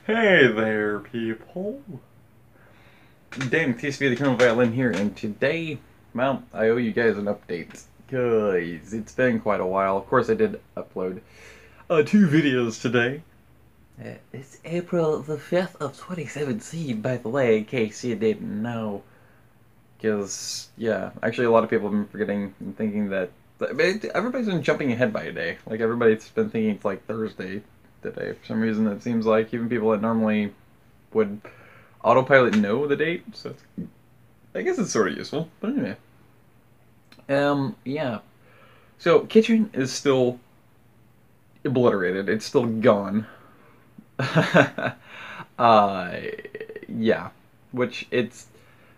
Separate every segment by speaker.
Speaker 1: Hey there, people. Dan TSV, the Criminal Violin here, and today, well, I owe you guys an update, because it's been quite a while. Of course, I did upload two videos today. It's April the 5th of 2017, by the way, in case you didn't know. Because, yeah, actually a lot of people have been forgetting and thinking that everybody's been jumping ahead by a day. Like, everybody's been thinking it's like Thursday today. For some reason, it seems like even people that normally would autopilot know the date, so I guess it's sort of useful. But anyway, yeah. So kitchen is still obliterated. It's still gone. uh, yeah. Which it's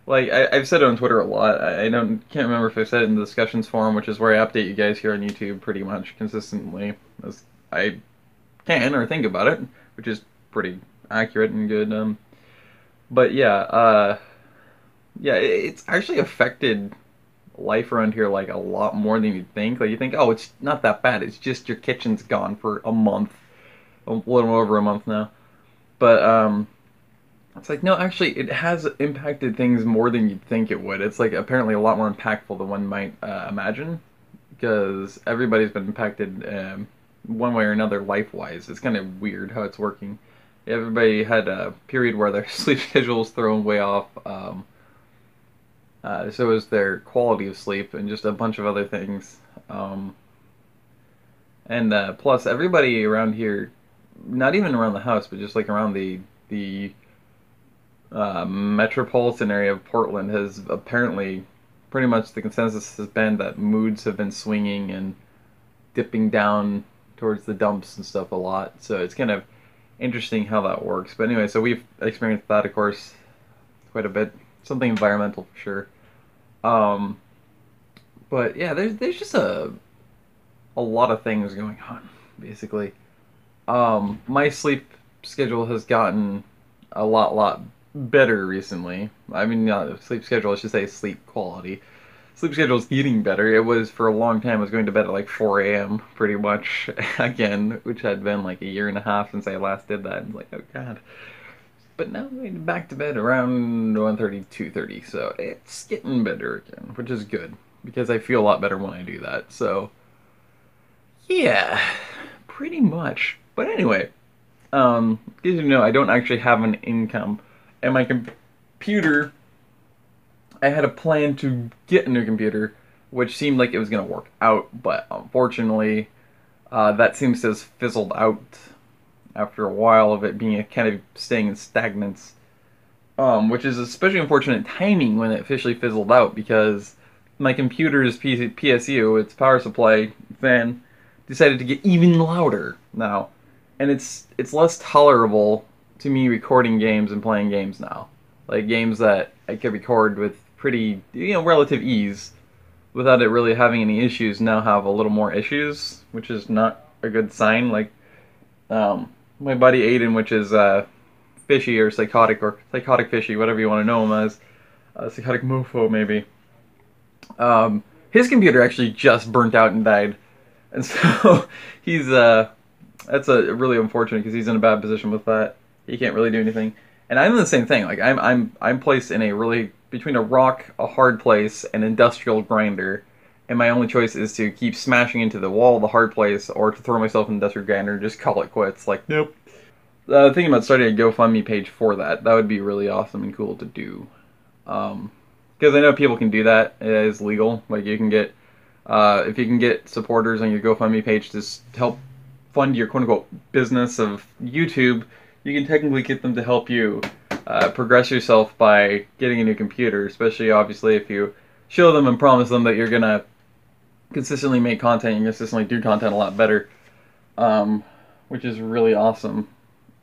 Speaker 1: like I've said it on Twitter a lot. I can't remember if I said it in the discussions forum, which is where I update you guys here on YouTube pretty much consistently, as I can or think about it, which is pretty accurate and good. But yeah, yeah, it's actually affected life around here like a lot more than you'd think. Like you think, oh, it's not that bad. It's just your kitchen's gone for a month, a little over a month now. But it's like no, actually, it has impacted things more than you'd think it would. It's like apparently a lot more impactful than one might imagine, because everybody's been impacted one way or another life-wise. It's kind of weird how it's working. Everybody had a period where their sleep schedule was thrown way off. So was their quality of sleep and just a bunch of other things. And plus, everybody around here, not even around the house, but just like around the metropolitan area of Portland, has apparently pretty much the consensus has been that moods have been swinging and dipping down towards the dumps and stuff a lot. So it's kind of interesting how that works. But anyway, so we've experienced that, of course, quite a bit. Something environmental for sure. Um, but yeah, there's just a lot of things going on, basically. My sleep schedule has gotten a lot better recently. I mean, not sleep schedule, I should say sleep quality. Sleep schedule is getting better. It was for a long time. I was going to bed at like 4 a.m. pretty much again, which had been like a year and a half since I last did that. And like, oh god. But now I'm back to bed around 1:30, 2:30, so it's getting better again, which is good because I feel a lot better when I do that. So yeah, pretty much. But anyway, as you know, I don't actually have an income, and my computer. I had a plan to get a new computer, which seemed like it was going to work out, but unfortunately, that seems to have fizzled out after a while of it being a kind of staying in stagnance, which is especially unfortunate timing when it officially fizzled out because my computer's PSU, its power supply fan, decided to get even louder now, and it's less tolerable to me recording games and playing games now, like games that I could record with pretty relative ease without it really having any issues. Now have a little more issues, which is not a good sign. Like my buddy Aiden, which is fishy or psychotic fishy, whatever you want to know him as, psychotic mofo maybe. His computer actually just burnt out and died, and so he's that's a really unfortunate because he's in a bad position with that. He can't really do anything, and I'm in the same thing. Like I'm placed in a really between a rock, a hard place, an industrial grinder, and my only choice is to keep smashing into the wall, the hard place, or to throw myself in the industrial grinder and just call it quits. Like, nope. Thinking about starting a GoFundMe page for that. That would be really awesome and cool to do. Because I know people can do that. It is legal. Like, you can get, if you can get supporters on your GoFundMe page to help fund your quote-unquote business of YouTube, you can technically get them to help you progress yourself by getting a new computer, especially obviously if you show them and promise them that you're gonna consistently make content and consistently do content a lot better, which is really awesome.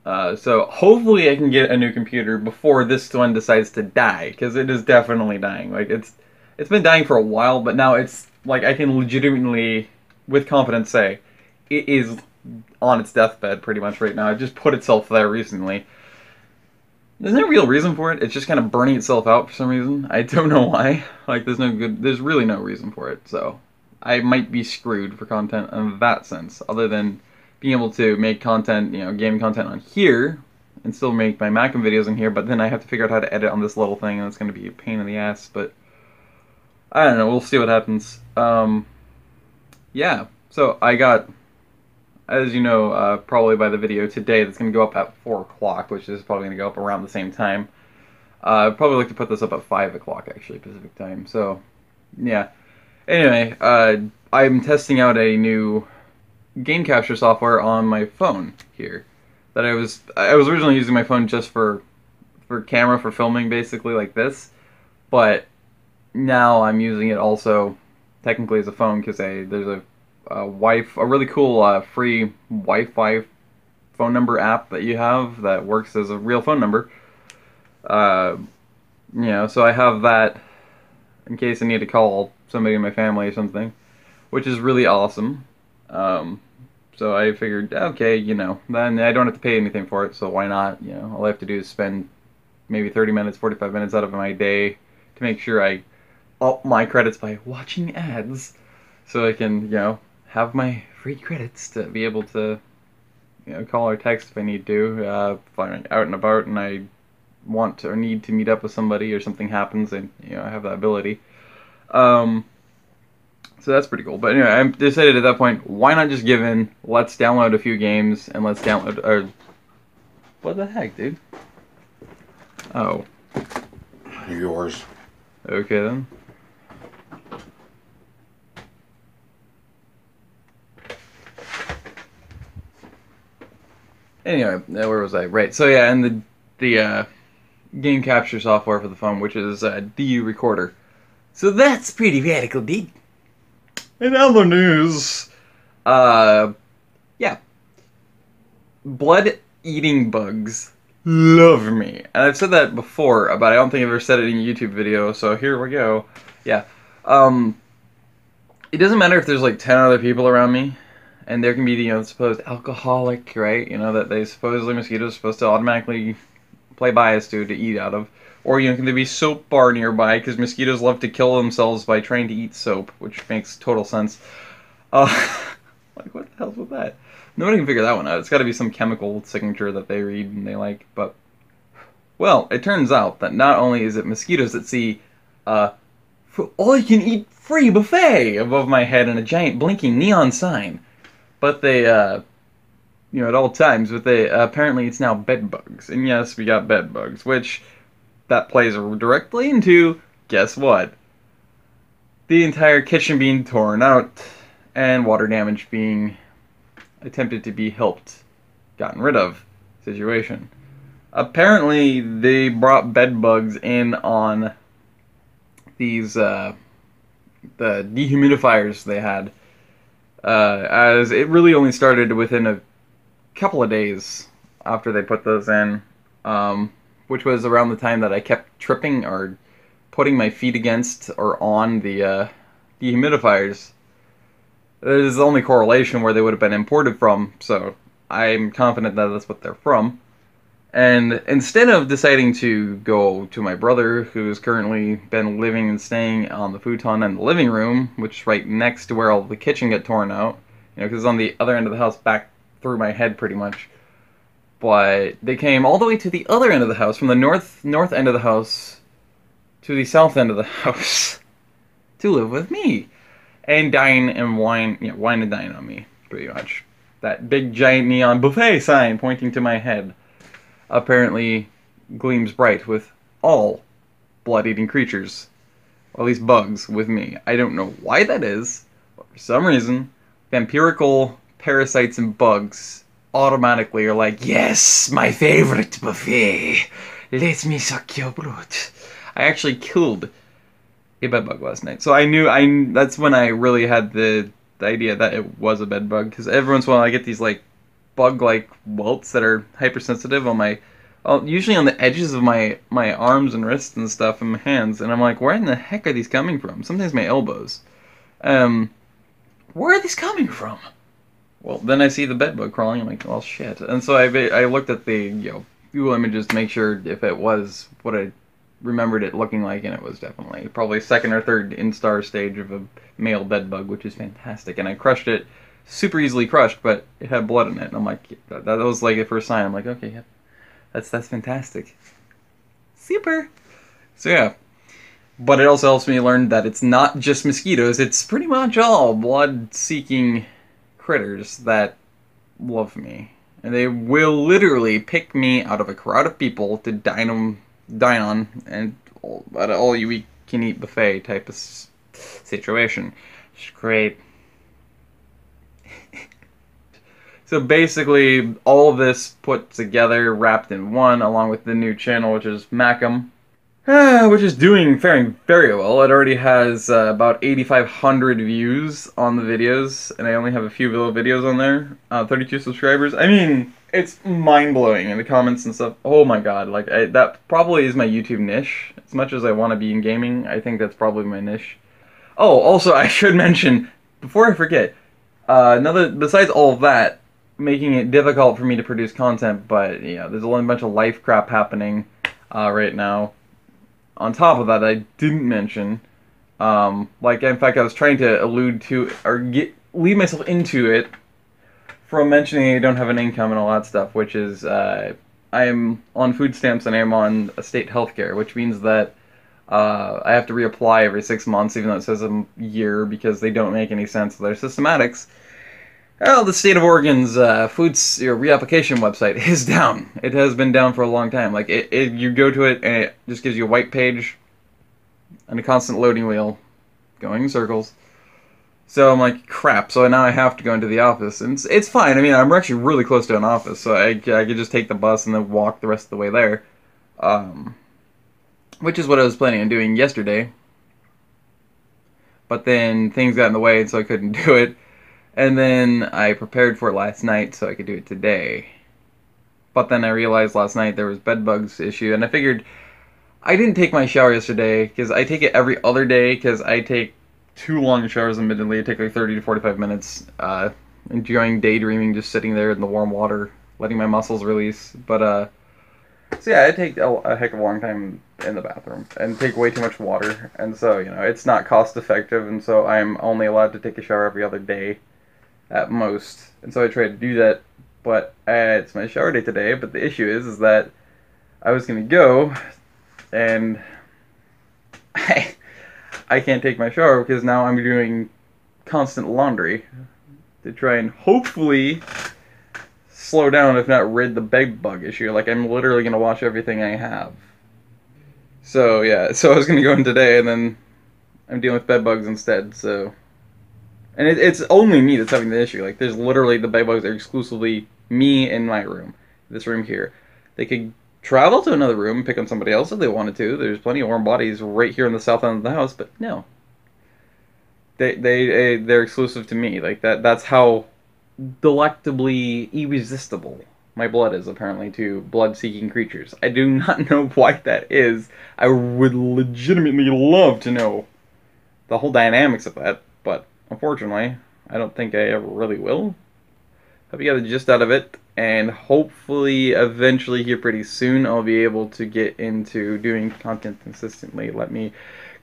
Speaker 1: So hopefully I can get a new computer before this one decides to die, because it is definitely dying. Like it's been dying for a while, but now it's like I can legitimately, with confidence, say it is on its deathbed pretty much right now. It just put itself there recently. There's no real reason for it. It's just kind of burning itself out for some reason. I don't know why. Like, there's really no reason for it. So, I might be screwed for content in that sense, other than being able to make content, gaming content on here, and still make my Macam videos in here, but then I have to figure out how to edit on this little thing, and it's going to be a pain in the ass, but I don't know, we'll see what happens. Yeah, so I got, as you know, probably by the video today, that's going to go up at 4 o'clock, which is probably going to go up around the same time. I'd probably like to put this up at 5 o'clock, actually, Pacific time, so, yeah. Anyway, I'm testing out a new game capture software on my phone here. That I was originally using my phone just for camera, for filming, basically, like this. But now I'm using it also technically as a phone because there's a really cool free Wi-Fi phone number app that you have that works as a real phone number. You know, so I have that in case I need to call somebody in my family or something, which is really awesome. So I figured, okay, you know, then I don't have to pay anything for it, so why not? You know, all I have to do is spend maybe 30 minutes, 45 minutes out of my day to make sure I up my credits by watching ads, so I can, you know, have my free credits to be able to, you know, call or text if I need to, if I'm out and about and I want to or need to meet up with somebody or something happens, and, you know, I have that ability. So that's pretty cool. But anyway, I decided at that point, why not just give in, let's download a few games, and let's download, or, what the heck, dude? Oh.
Speaker 2: Yours.
Speaker 1: Okay, then. Anyway, where was I? Right, so yeah, and the game capture software for the phone, which is DU Recorder. So that's pretty radical, dude. In other news, yeah, blood-eating bugs love me. And I've said that before, but I don't think I've ever said it in a YouTube video, so here we go. Yeah, it doesn't matter if there's like 10 other people around me, and there can be the, you know, supposed alcoholic, right? You know, that they supposedly, mosquitoes are supposed to automatically play bias to eat out of. Or, you know, can there be soap bar nearby, because mosquitoes love to kill themselves by trying to eat soap, which makes total sense. Like, what the hell's with that? Nobody can figure that one out. It's got to be some chemical signature that they read and they like, but... Well, it turns out that not only is it mosquitoes that see, for all-you-can-eat free buffet above my head and a giant blinking neon sign, but they, you know, at all times, but they, apparently it's now bed bugs. And yes, we got bed bugs, which... that plays directly into, guess what? The entire kitchen being torn out, and water damage being attempted to be gotten rid of situation. Apparently, they brought bed bugs in on these, the dehumidifiers they had, as it really only started within a couple of days after they put those in, which was around the time that I kept tripping or putting my feet against or on the dehumidifiers. There's the only correlation where they would have been imported from, so I'm confident that that's what they're from. And instead of deciding to go to my brother, who's currently been living and staying on the futon in the living room, which is right next to where all the kitchen got torn out, you know, because it's on the other end of the house, back through my head pretty much. But they came all the way to the other end of the house, from the north end of the house to the south end of the house, to live with me, and dine and wine, you know, wine and dine on me, pretty much. That big giant neon buffet sign pointing to my head apparently gleams bright with all blood-eating creatures, or at least bugs, with me. I don't know why that is, but for some reason, vampirical parasites and bugs automatically are like, yes, my favorite buffet, let me suck your blood. I actually killed a bedbug last night, so I knew, that's when I really had the idea that it was a bedbug, because every once in a while I get these like bug-like welts that are hypersensitive on my, usually on the edges of my arms and wrists and stuff and my hands, and I'm like, where in the heck are these coming from? Sometimes my elbows. Where are these coming from? Well, then I see the bedbug crawling, I'm like, well, shit. And so I looked at the, you know, Google images to make sure if it was what I remembered it looking like, and it was definitely probably second or third instar stage of a male bedbug, which is fantastic. And I crushed it, super easily crushed, but it had blood in it. And I'm like, that was like the first sign. I'm like, okay, yep, That's fantastic. Super. So yeah. But it also helps me learn that it's not just mosquitoes, it's pretty much all blood-seeking critters that love me. And they will literally pick me out of a crowd of people to dine on, and at all you can eat buffet type of situation. It's great. So basically, all of this put together, wrapped in one, along with the new channel, which is Macam, which is faring very well. It already has about 8,500 views on the videos, and I only have a few little videos on there. 32 subscribers. I mean, it's mind-blowing in the comments and stuff. Oh my god, like, that probably is my YouTube niche. As much as I want to be in gaming, I think that's probably my niche. Oh, also, I should mention, before I forget, besides all of that, making it difficult for me to produce content, but, yeah, there's a bunch of life crap happening right now. On top of that, I didn't mention, like, in fact, I was trying to allude to, or lead myself into it from mentioning I don't have an income and all that stuff, which is, I am on food stamps and I am on state healthcare, which means that I have to reapply every 6 months, even though it says a year, because they don't make any sense. Their systematics. Well, the state of Oregon's reapplication website is down. It has been down for a long time. Like, you go to it, and it just gives you a white page and a constant loading wheel going in circles. So I'm like, crap, so now I have to go into the office. And it's fine. I mean, I'm actually really close to an office, so I could just take the bus and then walk the rest of the way there. Which is what I was planning on doing yesterday. But then things got in the way, and so I couldn't do it. And then I prepared for it last night so I could do it today. But then I realized last night there was bed bugs issue, and I figured I didn't take my shower yesterday because I take it every other day because I take too long showers. Admittedly, I take like 30 to 45 minutes, enjoying daydreaming, just sitting there in the warm water, letting my muscles release. But so yeah, I take a heck of a long time in the bathroom and take way too much water, and so it's not cost effective, and so I'm only allowed to take a shower every other day at most, and so I tried to do that, but it's my shower day today. But the issue is that I was gonna go, and I can't take my shower because now I'm doing constant laundry to try and hopefully slow down, if not rid the bed bug issue. Like, I'm literally gonna wash everything I have. So yeah, so I was gonna go in today, and then I'm dealing with bed bugs instead. So. And it's only me that's having the issue. Like, there's literally, the bed bugs are exclusively me in my room. This room here. They could travel to another room and pick on somebody else if they wanted to. There's plenty of warm bodies right here in the south end of the house, but no. They're exclusive to me. Like, that's how delectably irresistible my blood is, apparently, to blood-seeking creatures. I do not know why that is. I would legitimately love to know the whole dynamics of that, but unfortunately, I don't think I ever really will. Hope you got the gist out of it, and hopefully, eventually here pretty soon, I'll be able to get into doing content consistently. Let me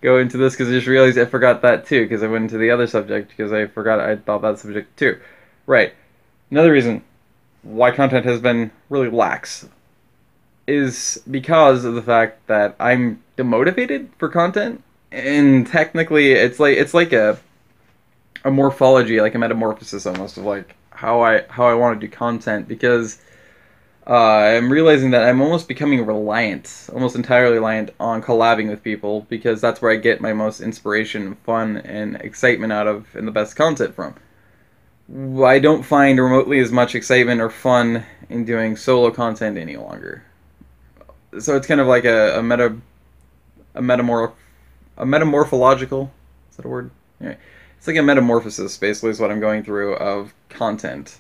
Speaker 1: go into this, because I just realized I forgot that too, because I went into the other subject, because I forgot I thought that subject too. Right. Another reason why content has been really lax is because of the fact that I'm demotivated for content, and technically it's like a morphology, like a metamorphosis almost, of like how I want to do content, because I'm realizing that I'm almost becoming reliant, almost entirely reliant on collabing with people, because that's where I get my most inspiration, fun, and excitement out of, and the best content from. I don't find remotely as much excitement or fun in doing solo content any longer. So it's kind of like a metamorphological, is that a word? Anyway. It's like a metamorphosis, basically, is what I'm going through, of content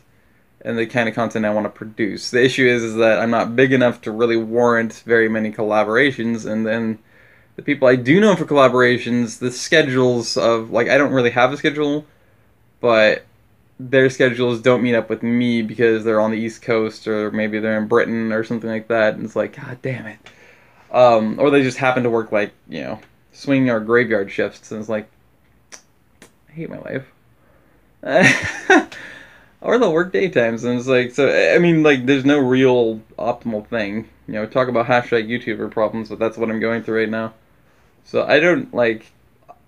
Speaker 1: and the kind of content I want to produce. The issue is that I'm not big enough to really warrant very many collaborations, and then the people I do know for collaborations, the schedules of, like, I don't really have a schedule, but their schedules don't meet up with me because they're on the East Coast, or maybe they're in Britain or something like that, and it's like, god damn it. Or they just happen to work, like, swing or graveyard shifts, and it's like, I hate my life. or they'll work daytimes, and it's like, so I mean, like, there's no real optimal thing. You know, talk about hashtag YouTuber problems, but that's what I'm going through right now. So I don't like.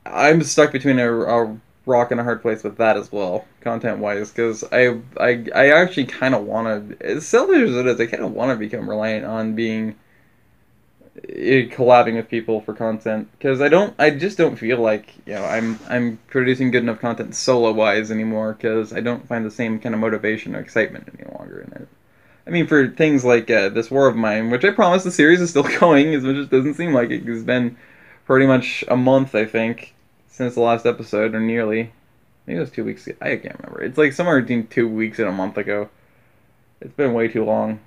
Speaker 1: I'm stuck between a rock and a hard place with that as well, content wise, because I actually kind of want to, as selfish as it is, I kind of want to become reliant on being collabing with people for content, because I just don't feel like, you know, I'm producing good enough content solo wise anymore, because I don't find the same kind of motivation or excitement any longer in it. I mean, for things like this war of mine, which I promise the series is still going, as much as it doesn't seem like it, 'cause it's been pretty much a month, I think, since the last episode, or nearly. Maybe it was 2 weeks ago. I can't remember. It's like somewhere between 2 weeks and a month ago. It's been way too long.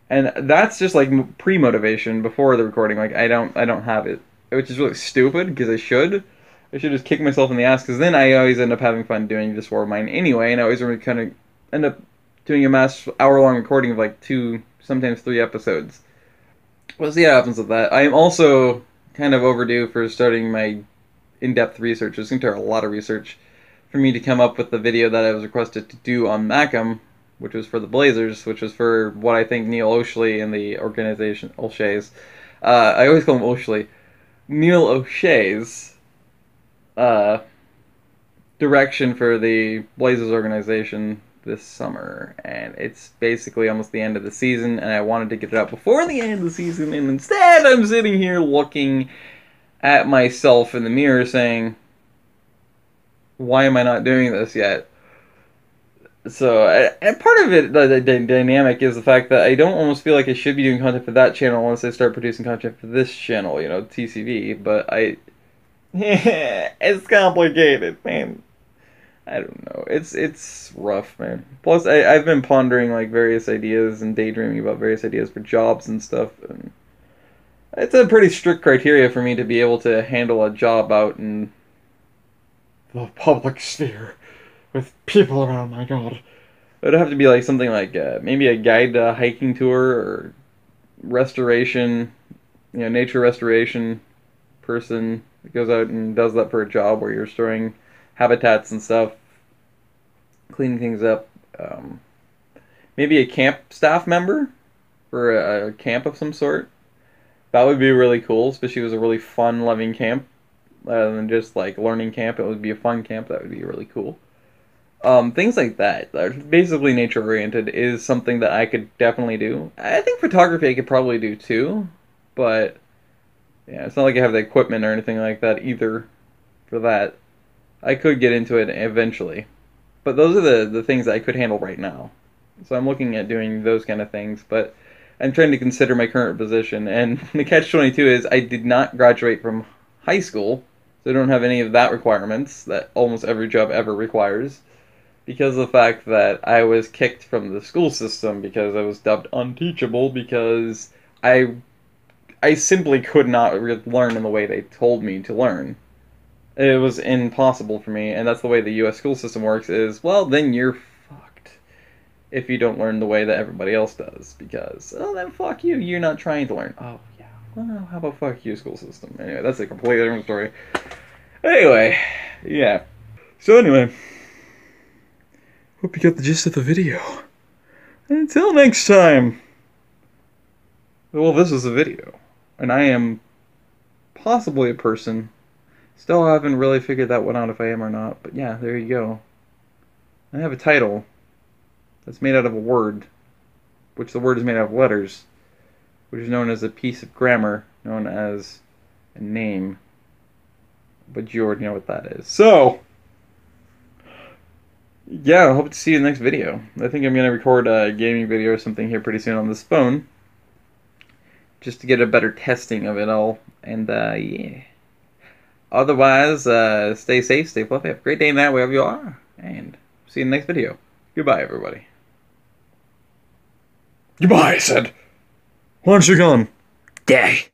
Speaker 1: And that's just like pre-motivation before the recording. Like I don't have it, which is really stupid because I should just kick myself in the ass, because then I always end up having fun doing this war of mine anyway, and I always really kind of end up doing a mass hour-long recording of like 2, sometimes 3 episodes. We'll see what happens with that. I am also kind of overdue for starting my in-depth research. It's going to take a lot of research for me to come up with the video that I was requested to do on Macam, which was for the Blazers, which was for what I think Neil O'Shley and the organization, O'Shea's, I always call him O'Shley, Neil O'Shea's uh, direction for the Blazers organization this summer. And it's basically almost the end of the season, and I wanted to get it out before the end of the season, and instead I'm sitting here looking at myself in the mirror saying, why am I not doing this yet? So, and part of it, the dynamic is the fact that I don't almost feel like I should be doing content for that channel unless I start producing content for this channel, you know, TCV. But it's complicated, man. I don't know. It's rough, man. Plus, I've been pondering like various ideas and daydreaming about various ideas for jobs and stuff. And it's a pretty strict criteria for me to be able to handle a job out in the public sphere with people around. My God, it would have to be like something like maybe a guide hiking tour or restoration, you know, nature restoration person that goes out and does that for a job where you're restoring habitats and stuff, cleaning things up. Maybe a camp staff member for a camp of some sort. That would be really cool, especially if it was a really fun, loving camp rather than just like learning camp. It would be a fun camp. That would be really cool. Things like that, basically nature oriented, is something that I could definitely do. I think photography I could probably do too, but yeah, it's not like I have the equipment or anything like that either for that. I could get into it eventually, but those are the things that I could handle right now. So I'm looking at doing those kind of things, but I'm trying to consider my current position, and the catch-22 is I did not graduate from high school, so I don't have any of that requirements that almost every job ever requires, because of the fact that I was kicked from the school system because I was dubbed unteachable, because I simply could not learn in the way they told me to learn. It was impossible for me, and that's the way the U.S. school system works, is, well, then you're fucked if you don't learn the way that everybody else does, because, oh, then fuck you, you're not trying to learn. Oh, yeah, well, how about fuck you, school system? Anyway, that's a completely different story. Anyway, yeah. So anyway, hope you got the gist of the video. And until next time. Well, this is a video, and I am possibly a person. Still haven't really figured that one out if I am or not, but yeah, there you go. I have a title that's made out of a word, which the word is made out of letters, which is known as a piece of grammar, known as a name. But you already know what that is. So, yeah, I hope to see you in the next video. I think I'm going to record a gaming video or something here pretty soon on this phone, just to get a better testing of it all. And, yeah. Otherwise, stay safe, stay fluffy, have a great day and night wherever you are, and see you in the next video. Goodbye, everybody. Goodbye, I said. Why aren't you gone? Day.